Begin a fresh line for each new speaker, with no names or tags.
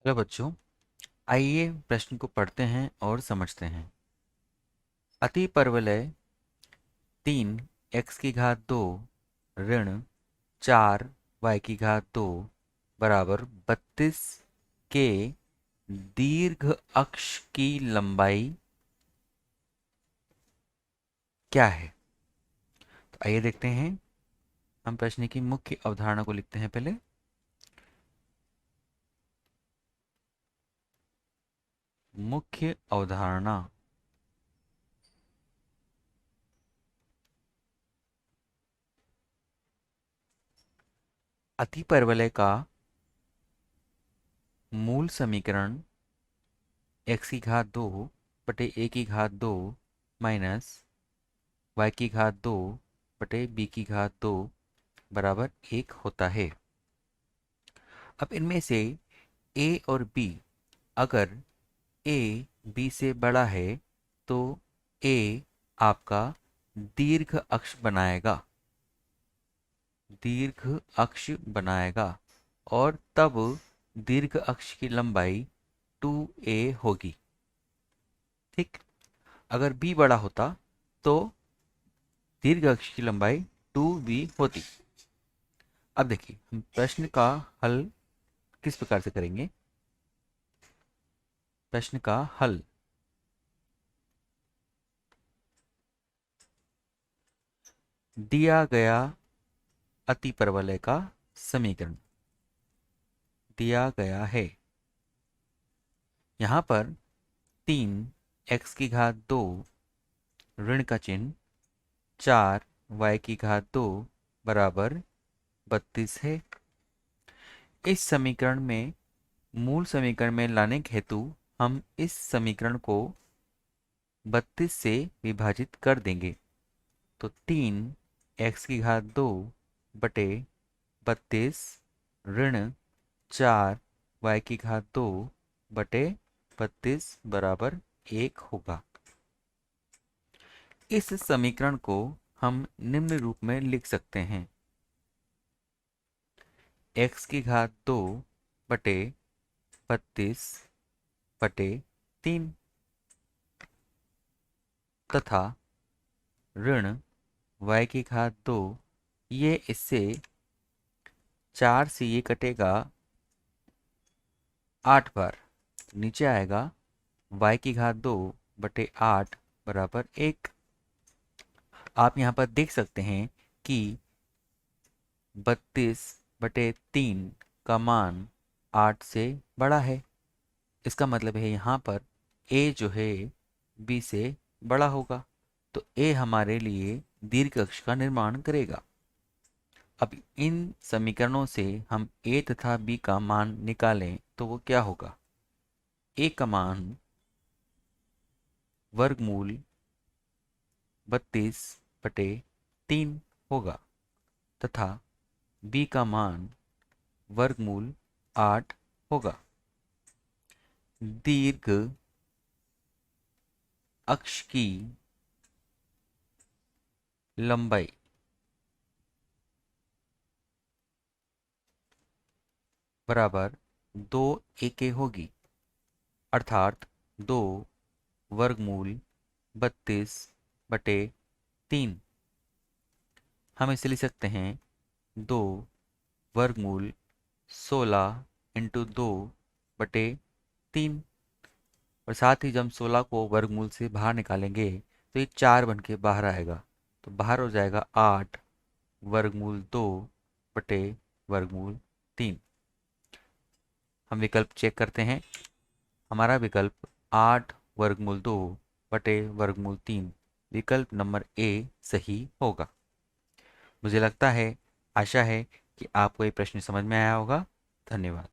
Hello बच्चों, आइए प्रश्न को पढ़ते हैं और समझते हैं। अति परवलय 3 x की घात 2 ऋण 4 y की घात 2 बराबर 32 के दीर्घ अक्ष की लंबाई क्या है। तो आइए देखते हैं। हम प्रश्न की मुख्य अवधारणा को लिखते हैं पहले। मुख्य अवधारणा। अति परवलय का मूल समीकरण x की घात 2 बटे a की घात 2 माइनस y की घात 2 बटे b की घात 2 बराबर 1 होता है। अब इनमें से a और b, अगर a b से बड़ा है तो a आपका दीर्घ अक्ष बनाएगा, दीर्घ अक्ष बनाएगा और तब दीर्घ अक्ष की लंबाई 2a होगी। ठीक। अगर b बड़ा होता तो दीर्घ अक्ष की लंबाई 2b होती। अब देखिए हम प्रश्न का हल किस प्रकार से करेंगे। प्रश्न का हल। दिया गया अति परवलय का समीकरण दिया गया है। यहां पर 3 x की घात 2 ऋण का चिन्ह 4 y की घात 2 बराबर 32 है। इस समीकरण में मूल समीकरण में लाने के हेतु हम इस समीकरण को 32 से विभाजित कर देंगे। तो 3 x की घात 2 बटे 32 ऋण 4 y की घात 2 बटे 32 बराबर 1 होगा। इस समीकरण को हम निम्न रूप में लिख सकते हैं। x की घात 2 बटे 32 बटे 3 तथा ऋण y की घात 2, ये इससे 4 से ये कटेगा 8 बार, नीचे आएगा y की घात 2 बटे 8 बराबर 1। आप यहाँ पर देख सकते हैं कि 32/3 का मान 8 से बड़ा है। इसका मतलब है यहाँ पर a जो है b से बड़ा होगा, तो a हमारे लिए दीर्घ अक्ष का निर्माण करेगा। अब इन समीकरणों से हम a तथा b का मान निकालें तो वो क्या होगा। a का मान वर्गमूल 32/3 होगा तथा b का मान वर्गमूल 8 होगा। दीर्घ अक्ष की लंबाई बराबर 2 एके होगी, अर्थात 2 वर्गमूल 32/3। हम इसे लिख सकते हैं 2 वर्गमूल 16 × 2/3। और साथ ही जब हम 16 को वर्गमूल से बाहर निकालेंगे तो ये 4 बन के बाहर आएगा, तो बाहर हो जाएगा 8 वर्गमूल 2/वर्गमूल 3। हम विकल्प चेक करते हैं। हमारा विकल्प 8 वर्गमूल 2/वर्गमूल 3 विकल्प नंबर ए सही होगा। मुझे लगता है, आशा है कि आपको ये प्रश्न समझ में आया होगा। धन्यवाद।